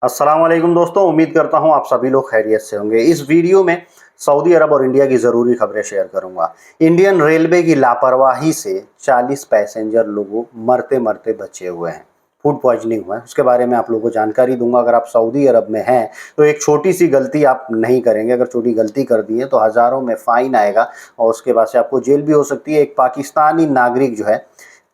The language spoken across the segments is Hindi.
अस्सलाम वालेकुम दोस्तों, उम्मीद करता हूँ आप सभी लोग खैरियत से होंगे। इस वीडियो में सऊदी अरब और इंडिया की ज़रूरी खबरें शेयर करूँगा। इंडियन रेलवे की लापरवाही से 40 पैसेंजर लोगों मरते मरते बचे हुए हैं, फूड पॉइजनिंग हुआ है। उसके बारे में आप लोगों को जानकारी दूंगा। अगर आप सऊदी अरब में हैं तो एक छोटी सी गलती आप नहीं करेंगे। अगर छोटी गलती कर दी है तो हज़ारों में फ़ाइन आएगा और उसके बाद से आपको जेल भी हो सकती है। एक पाकिस्तानी नागरिक जो है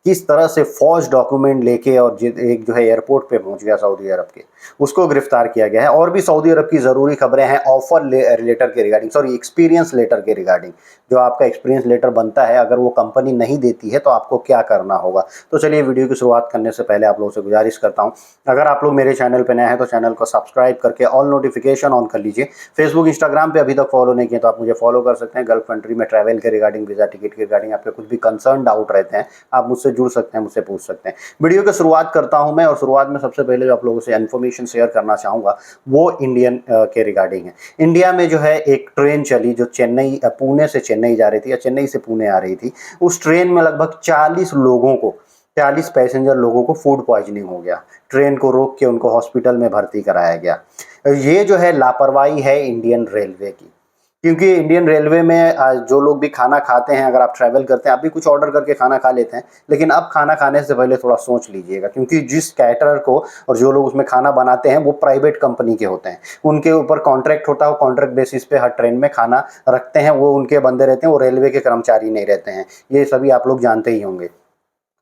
किस तरह से फौज डॉक्यूमेंट लेके और एक जो है एयरपोर्ट पे पहुंच गया सऊदी अरब के, उसको गिरफ्तार किया गया है। और भी सऊदी अरब की ज़रूरी खबरें हैं ऑफर लेटर के रिगार्डिंग, सॉरी एक्सपीरियंस लेटर के रिगार्डिंग। जो आपका एक्सपीरियंस लेटर बनता है, अगर वो कंपनी नहीं देती है तो आपको क्या करना होगा। तो चलिए वीडियो की शुरुआत करने से पहले आप लोगों से गुजारिश करता हूँ, अगर आप लोग मेरे चैनल पर नए हैं तो चैनल को सब्सक्राइब करके ऑल नोटिफिकेशन ऑन कर लीजिए। फेसबुक इंस्टाग्राम पे अभी तक फॉलो नहीं किया तो आप मुझे फॉलो कर सकते हैं। गल्फ कंट्री में ट्रैवल के रिगार्डिंग, वीज़ा टिकट के रिगार्डिंग आपके कुछ भी कंसर्न डाउट रहते हैं आप मुझसे जुड़ सकते हैं, मुझसे पूछ सकते हैं। वीडियो की शुरुआत करता हूं मैं, और शुरुआत में सबसे पहले जो आप लोगों से इन्फॉर्मेशन शेयर करना चाहूँगा वो इंडियन के रिगार्डिंग है। इंडिया में जो है एक ट्रेन चली जो चेन्नई पुणे से चेन्नई जा रही थी या चेन्नई से पुणे आ रही थी। उस ट्रेन में लगभग 40 पैसेंजर लोगों को फूड पॉइजनिंग हो गया। ट्रेन को रोक के उनको हॉस्पिटल में भर्ती कराया गया। ये जो है लापरवाही है इंडियन रेलवे की, क्योंकि इंडियन रेलवे में जो लोग भी खाना खाते हैं, अगर आप ट्रैवल करते हैं आप भी कुछ ऑर्डर करके खाना खा लेते हैं, लेकिन अब खाना खाने से पहले थोड़ा सोच लीजिएगा, क्योंकि जिस कैटरर को और जो लोग उसमें खाना बनाते हैं वो प्राइवेट कंपनी के होते हैं। उनके ऊपर कॉन्ट्रैक्ट होता है, वो कॉन्ट्रैक्ट बेसिस पे हर ट्रेन में खाना रखते हैं, वो उनके बंदे रहते हैं, वो रेलवे के कर्मचारी नहीं रहते हैं। ये सभी आप लोग जानते ही होंगे।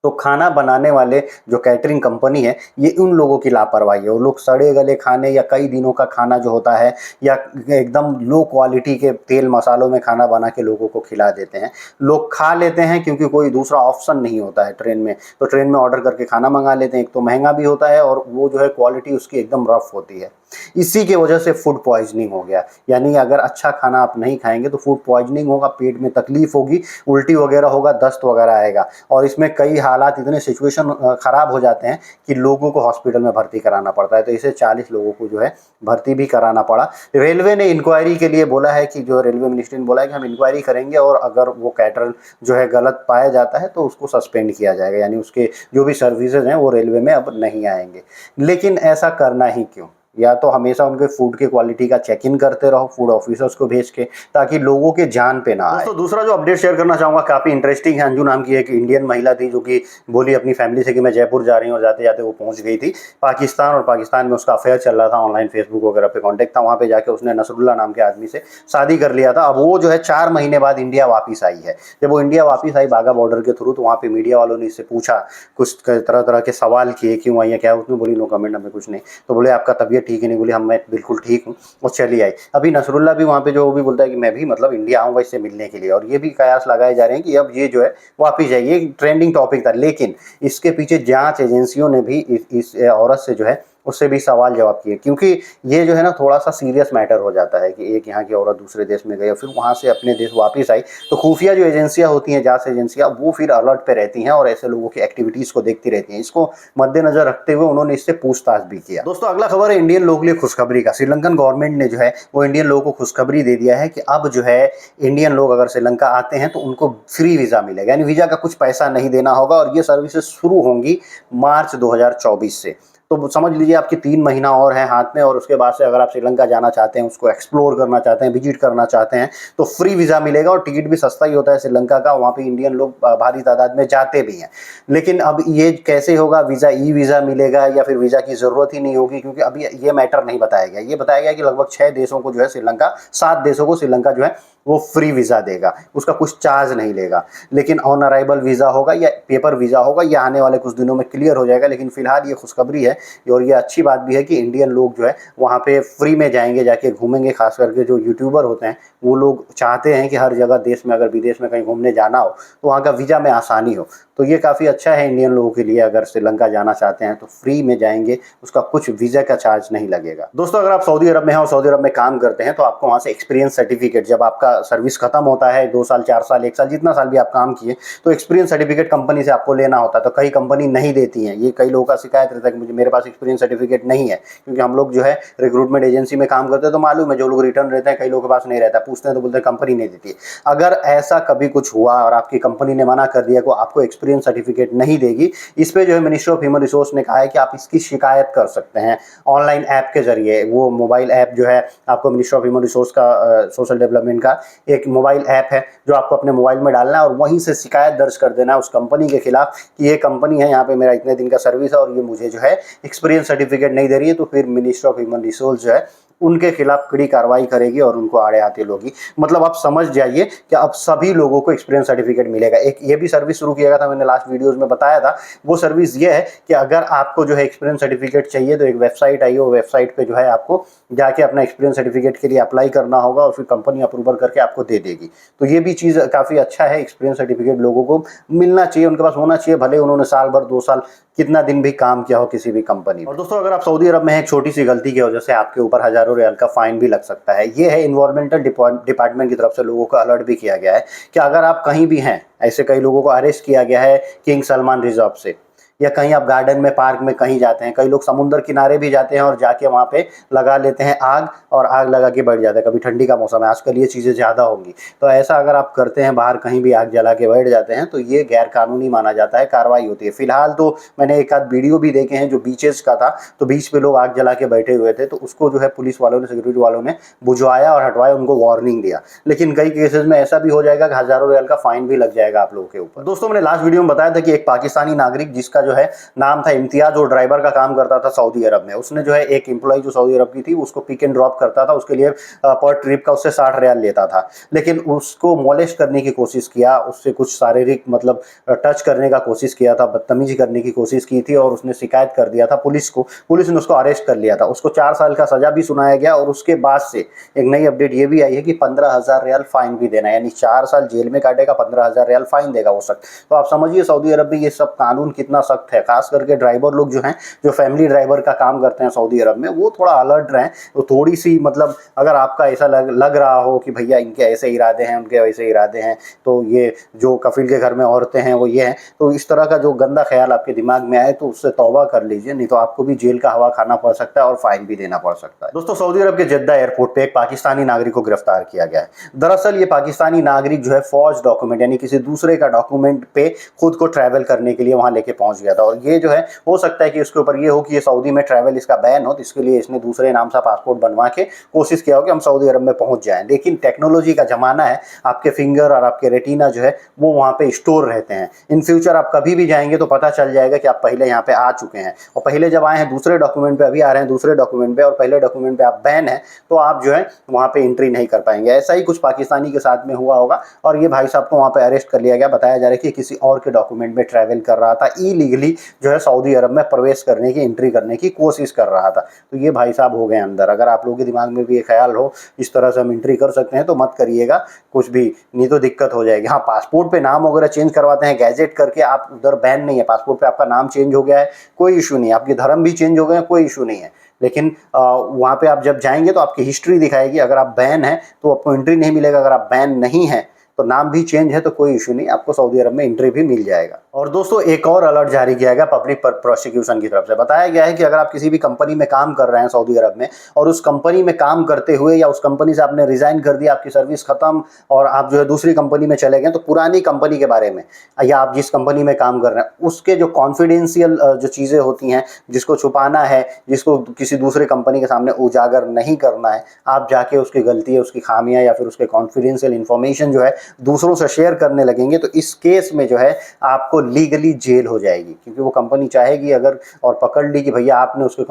तो खाना बनाने वाले जो कैटरिंग कंपनी है, ये उन लोगों की लापरवाही है। वो लोग सड़े गले खाने या कई दिनों का खाना जो होता है, या एकदम लो क्वालिटी के तेल मसालों में खाना बना के लोगों को खिला देते हैं। लोग खा लेते हैं क्योंकि कोई दूसरा ऑप्शन नहीं होता है ट्रेन में, तो ट्रेन में ऑर्डर करके खाना मंगा लेते हैं। एक तो महंगा भी होता है और वो जो है क्वालिटी उसकी एकदम रफ होती है। इसी की वजह से फूड पॉइजनिंग हो गया। यानी अगर अच्छा खाना आप नहीं खाएंगे तो फूड पॉइजनिंग होगा, पेट में तकलीफ होगी, उल्टी वगैरह होगा, दस्त वगैरह आएगा। और इसमें कई हालात, इतने सिचुएशन ख़राब हो जाते हैं कि लोगों को हॉस्पिटल में भर्ती कराना पड़ता है। तो इसे 40 लोगों को जो है भर्ती भी कराना पड़ा। रेलवे ने इंक्वायरी के लिए बोला है कि जो रेलवे मिनिस्ट्री ने बोला है कि हम इंक्वायरी करेंगे और अगर वो कैटर जो है गलत पाया जाता है तो उसको सस्पेंड किया जाएगा, यानी उसके जो भी सर्विसेज हैं वो रेलवे में अब नहीं आएंगे। लेकिन ऐसा करना ही क्यों? या तो हमेशा उनके फूड की क्वालिटी का चेक इन करते रहो फूड ऑफिसर्स को भेज के, ताकि लोगों के जान पे ना आए। दोस्तों दूसरा जो अपडेट शेयर करना चाहूँगा काफ़ी इंटरेस्टिंग है। अंजू नाम की एक इंडियन महिला थी जो कि बोली अपनी फैमिली से कि मैं जयपुर जा रही हूँ, और जाते जाते वो पहुँच गई थी पाकिस्तान, और पाकिस्तान में उसका अफेयर चल रहा था, ऑनलाइन फेसबुक वगैरह पे कॉन्टैक्ट था। वहाँ पे जाके उसने नसरुल्ला नाम के आदमी से शादी कर लिया था। अब वो जो है 4 महीने बाद इंडिया वापस आई है। जब वो इंडिया वापस आई बाघा बॉर्डर के थ्रू, तो वहाँ पे मीडिया वालों ने इससे पूछा, कुछ तरह तरह के सवाल किए, क्यों आई है क्या। उसने बोली नो कमेंट, हमें कुछ नहीं। तो बोले आपका तबीयत ठीक है? नहीं। बोली हम मैं बिल्कुल ठीक हूँ, और चली आई। अभी नसरुल्ला भी वहाँ पे जो वो भी बोलता है कि मैं भी मतलब इंडिया आऊँगा इससे मिलने के लिए, और ये भी कयास लगाए जा रहे हैं कि अब ये जो है वापिस जाइए। ट्रेंडिंग टॉपिक था, लेकिन इसके पीछे जांच एजेंसियों ने भी इस औरत से जो है उससे भी सवाल जवाब किए, क्योंकि ये जो है ना थोड़ा सा सीरियस मैटर हो जाता है कि एक यहाँ की औरत दूसरे देश में गई और फिर वहाँ से अपने देश वापस आई, तो खुफिया जो एजेंसियाँ होती हैं, जांच एजेंसियाँ, वो फिर अलर्ट पे रहती हैं और ऐसे लोगों की एक्टिविटीज़ को देखती रहती हैं। इसको मद्देनजर रखते हुए उन्होंने इससे पूछताछ भी किया। दोस्तों अगला खबर है इंडियन लोगों के लिए खुशखबरी का। श्रीलंकन गवर्नमेंट ने जो है वो इंडियन लोगों को खुशखबरी दे दिया है कि अब जो है इंडियन लोग अगर श्रीलंका आते हैं तो उनको फ्री वीज़ा मिलेगा, यानी वीज़ा का कुछ पैसा नहीं देना होगा। और ये सर्विसेज शुरू होंगी मार्च 2024 से। तो समझ लीजिए आपकी 3 महीना और है हाथ में, और उसके बाद से अगर आप श्रीलंका जाना चाहते हैं, उसको एक्सप्लोर करना चाहते हैं, विजिट करना चाहते हैं, तो फ्री वीज़ा मिलेगा। और टिकट भी सस्ता ही होता है श्रीलंका का, वहाँ पे इंडियन लोग भारी तादाद में जाते भी हैं। लेकिन अब ये कैसे होगा, वीज़ा ई वीज़ा मिलेगा या फिर वीज़ा की ज़रूरत ही नहीं होगी, क्योंकि अभी ये मैटर नहीं बताया गया। ये बताया गया कि लगभग 6 देशों को जो है श्रीलंका, 7 देशों को श्रीलंका जो है वो फ्री वीज़ा देगा, उसका कुछ चार्ज नहीं लेगा। लेकिन ऑन अराइवल वीज़ा होगा या पेपर वीज़ा होगा, ये आने वाले कुछ दिनों में क्लियर हो जाएगा। लेकिन फिलहाल ये खुशखबरी है, और ये अच्छी बात भी है कि इंडियन लोग जो है वहाँ पे फ्री में जाएंगे, जाके घूमेंगे। खास करके जो यूट्यूबर होते हैं वो लोग चाहते हैं कि हर जगह देश में, अगर विदेश में कहीं घूमने जाना हो तो वहाँ का वीज़ा में आसानी हो। तो ये काफ़ी अच्छा है इंडियन लोगों के लिए। अगर श्रीलंका जाना चाहते हैं तो फ्री में जाएंगे, उसका कुछ वीज़ा का चार्ज नहीं लगेगा। दोस्तों अगर आप सऊदी अरब में हैं और सऊदी अरब में काम करते हैं तो आपको वहाँ से एक्सपीरियंस सर्टिफिकेट, जब आपका सर्विस खत्म होता है, 2 साल 4 साल 1 साल जितना साल भी आप काम किए, तो एक्सपीरियंस सर्टिफिकेट कंपनी से आपको लेना होता है। तो कई कंपनी नहीं देती हैं, ये कई लोगों का शिकायत रहता है कि मुझे मेरे पास एक्सपीरियंस सर्टिफिकेट नहीं है, क्योंकि हम लोग जो है रिक्रूटमेंट एजेंसी में काम करते हैं तो मालूम है, जो लोग रिटर्न रहते हैं कई लोगों के पास नहीं रहता, पूछते हैं तो बोलते हैं कंपनी नहीं देती है। अगर ऐसा कभी कुछ हुआ और आपकी कंपनी ने मना कर दिया कि आपको एक्सपीरियंस सर्टिफिकेट नहीं देगी, इस पे जो है मिनिस्ट्री ऑफ ह्यूमन रिसोर्स ने कहा है कि आप इसकी शिकायत कर सकते हैं ऑनलाइन ऐप के जरिए। वो मोबाइल ऐप जो है, आपको मिनिस्ट्री ऑफ ह्यूमन रिसोर्स का सोशल डेवलपमेंट का एक मोबाइल ऐप है जो आपको अपने मोबाइल में डालना है और वहीं से शिकायत दर्ज कर देना है उस कंपनी के खिलाफ कि ये कंपनी है, यहाँ पे मेरा इतने दिन का सर्विस है और ये मुझे जो है एक्सपीरियंस सर्टिफिकेट नहीं दे रही है। तो फिर मिनिस्ट्री ऑफ ह्यूमन रिसोर्स जो है उनके खिलाफ कड़ी कार्रवाई करेगी और उनको आड़े हाथे लोगी। मतलब आप समझ जाइए कि अब सभी लोगों को एक्सपीरियंस सर्टिफिकेट मिलेगा। एक ये भी सर्विस शुरू किया गया था, मैंने लास्ट वीडियोस में बताया था। वो सर्विस ये है कि अगर आपको जो है एक्सपीरियंस सर्टिफिकेट चाहिए तो एक वेबसाइट आई है, वो वेबसाइट पे जो है आपको जाके अपना एक्सपीरियंस सर्टिफिकेट के लिए अप्लाई करना होगा और फिर कंपनी अप्रूवल करके आपको दे देगी। तो ये भी चीज़ काफ़ी अच्छा है, एक्सपीरियंस सर्टिफिकेट लोगों को मिलना चाहिए, उनके पास होना चाहिए, भले उन्होंने साल भर 2 साल कितना दिन भी काम किया हो किसी भी कंपनी। और दोस्तों, अगर आप सऊदी अरब में हैं, एक छोटी सी गलती की वजह से आपके ऊपर हज़ारों रियाल का फाइन भी लग सकता है। ये है इन्वायरमेंटल डिपार्टमेंट की तरफ से लोगों को अलर्ट भी किया गया है कि अगर आप कहीं भी हैं, ऐसे कई लोगों को अरेस्ट किया गया है किंग सलमान रिजॉर्ट से, या कहीं आप गार्डन में पार्क में कहीं जाते हैं, कई लोग समुद्र किनारे भी जाते हैं और जाके वहाँ पे लगा लेते हैं आग और आग लगा के बैठ जाते हैं। कभी ठंडी का मौसम है, आजकल ये चीज़ें ज़्यादा होंगी, तो ऐसा अगर आप करते हैं, बाहर कहीं भी आग जला के बैठ जाते हैं, तो ये गैर कानूनी माना जाता है, कार्रवाई होती है। फिलहाल तो मैंने एक आध वीडियो भी देखे हैं जो बीचेस का था, तो बीच पे लोग आग जला के बैठे हुए थे, तो उसको जो है पुलिस वालों ने, सिक्योरिटी वालों ने बुझवाया और हटवाया, उनको वार्निंग दिया। लेकिन कई केसेस में ऐसा भी हो जाएगा कि हज़ारों रियाल का फाइन भी लग जाएगा आप लोगों के ऊपर। दोस्तों, मैंने लास्ट वीडियो में बताया था कि एक पाकिस्तानी नागरिक जिसका जो है नाम था इम्तियाज, और ड्राइवर का काम करता था सऊदी अरब में, उसने जो है एक एम्प्लॉय जो सऊदी अरब की थी उसको पिक एंड ड्रॉप करता था, उसके लिए पर ट्रिप का उससे 60 रियाल लेता था। लेकिन उसको मोलेस्ट करने की कोशिश किया, उससे कुछ शारीरिक मतलब टच करने का कोशिश किया था, बदतमीजी करने की कोशिश की थी और उसने शिकायत कर दिया था पुलिस को। पुलिस ने उसको अरेस्ट कर लिया था, उसको 4 साल का सजा भी सुनाया गया और उसके बाद से एक नई अपडेट ये भी आई है कि 15,000 रियाल फाइन भी देना है, यानी 4 साल जेल में काटेगा, 15,000 रियाल फाइन देगा वो सख्त। तो आप समझिए सऊदी अरब में ये सब कानून कितना सख्त है। खास करके ड्राइवर लोग जो हैं, जो फैमिली ड्राइवर का काम करते हैं सऊदी अरब में, वो थोड़ा अलर्ट रहें। तो थोड़ी सी मतलब अगर आपका ऐसा लग रहा हो कि भैया इनके ऐसे इरादे हैं, उनके वैसे इरादे हैं, तो ये जो कफिल के घर में औरतें हैं वो ये हैं, तो इस तरह का जो गंदा ख्याल आपके दिमाग में आए तो उससे तौबा कर लीजिए, नहीं तो आपको भी जेल का हवा खाना पड़ सकता है और फाइन भी देना पड़ सकता है। दोस्तों, सऊदी अरब के जद्दा एयरपोर्ट पे एक पाकिस्तानी नागरिक को गिरफ्तार किया गया है। दरअसल ये पाकिस्तानी नागरिक जो है फौज डॉक्यूमेंट यानी किसी दूसरे का डॉक्यूमेंट पे खुद को ट्रैवल करने के लिए वहां लेके पहुंच गया था। और ये जो है हो सकता है कि उसके ऊपर ये हो कि ये सऊदी में ट्रैवल इसका बैन हो, तो इसके लिए इसने दूसरे नाम से पासपोर्ट बनवा के कोशिश किया हो कि हम सऊदी अरब में पहुंच जाएं। लेकिन टेक्नोलॉजी का जमाना है, आपके फिंगर और आपके रेटिना जो है वो वहाँ पे स्टोर रहते हैं। इन फ्यूचर आप कभी भी जाएंगे तो पता चल जाएगा कि आप पहले यहाँ पे आ चुके हैं, और पहले जब आए हैं दूसरे डॉक्यूमेंट पे, अभी आ रहे हैं दूसरे डॉक्यूमेंट पे, और पहले डॉक्यूमेंट पे आप बैन है, तो आप जो है वहाँ पे एंट्री नहीं कर पाएंगे। ऐसा ही कुछ पाकिस्तानी के साथ में हुआ होगा और ये भाई साहब को वहाँ पे अरेस्ट कर लिया गया। बताया जा रहा है कि किसी और के डॉक्यूमेंट में ट्रैवल कर रहा था, इलीगली जो है सऊदी अरब में प्रवेश करने की, एंट्री करने की कोशिश कर रहा था। तो ये भाई साहब हो गए अंदर। अगर आप लोगों के दिमाग में भी ये ख्याल हो इस तरह से हम एंट्री कर सकते हैं तो मत करिएगा कुछ भी, नहीं तो दिक्कत हो जाएगी। हाँ, पासपोर्ट पे नाम वगैरह चेंज करवाते हैं गैजेट करके, आप उधर बैन नहीं है। पासपोर्ट पे आपका नाम चेंज हो गया है, कोई इशू नहीं है, आपके धर्म भी चेंज हो गए हैं, कोई इशू नहीं है। लेकिन वहाँ पे आप जब जाएंगे तो आपकी हिस्ट्री दिखाएगी। अगर आप बैन हैं तो आपको एंट्री नहीं मिलेगा, अगर आप बैन नहीं हैं तो नाम भी चेंज है तो कोई इशू नहीं, आपको सऊदी अरब में एंट्री भी मिल जाएगा। और दोस्तों, एक और अलर्ट जारी किया गया पब्लिक प्रोसिक्यूशन की तरफ से। बताया गया है कि अगर आप किसी भी कंपनी में काम कर रहे हैं सऊदी अरब में, और उस कंपनी में काम करते हुए या उस कंपनी से आपने रिजाइन कर दिया, आपकी सर्विस खत्म और आप जो है दूसरी कंपनी में चले गए, तो पुरानी कंपनी के बारे में या आप जिस कंपनी में काम कर रहे हैं उसके जो कॉन्फिडेंशियल जो चीज़ें होती हैं, जिसको छुपाना है, जिसको किसी दूसरे कंपनी के सामने उजागर नहीं करना है, आप जाके उसकी गलती है, उसकी खामियां या फिर उसके कॉन्फिडेंशियल इन्फॉर्मेशन जो है दूसरों से शेयर करने लगेंगे, तो इस केस में जो है आपको लीगली जेल हो जाएगी। क्योंकि वो कंपनी चाहेगी अगर और पकड़ ली कि भैया आपने उसके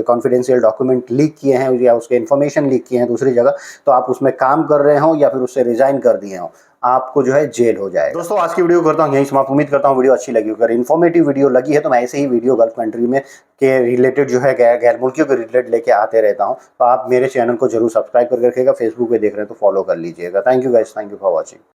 कॉन्फिडेंशियल डॉक्यूमेंट लीक किए हैं या उसके इन्फॉर्मेशन लीक किए हैं दूसरी जगह, तो आप उसमें काम कर रहे हो या फिर उससे रिजाइन कर दिए हो, आपको जो है जेल हो जाएगा। दोस्तों, आज की वीडियो करता हूँ यहीं समाप्त। उम्मीद करता हूँ वीडियो अच्छी लगी। अगर इन्फॉर्मेटिव वीडियो लगी है तो मैं ऐसे ही वीडियो गल्फ कंट्री में के रिलेटेड जो है गैर मुल्कियों के रिलेटेड लेके आते रहता हूँ। तो आप मेरे चैनल को जरूर सब्सक्राइब करके रखिएगा। फेसबुक पे देख रहे हैं तो फॉलो कर लीजिएगा। Thank you guys, thank you for watching.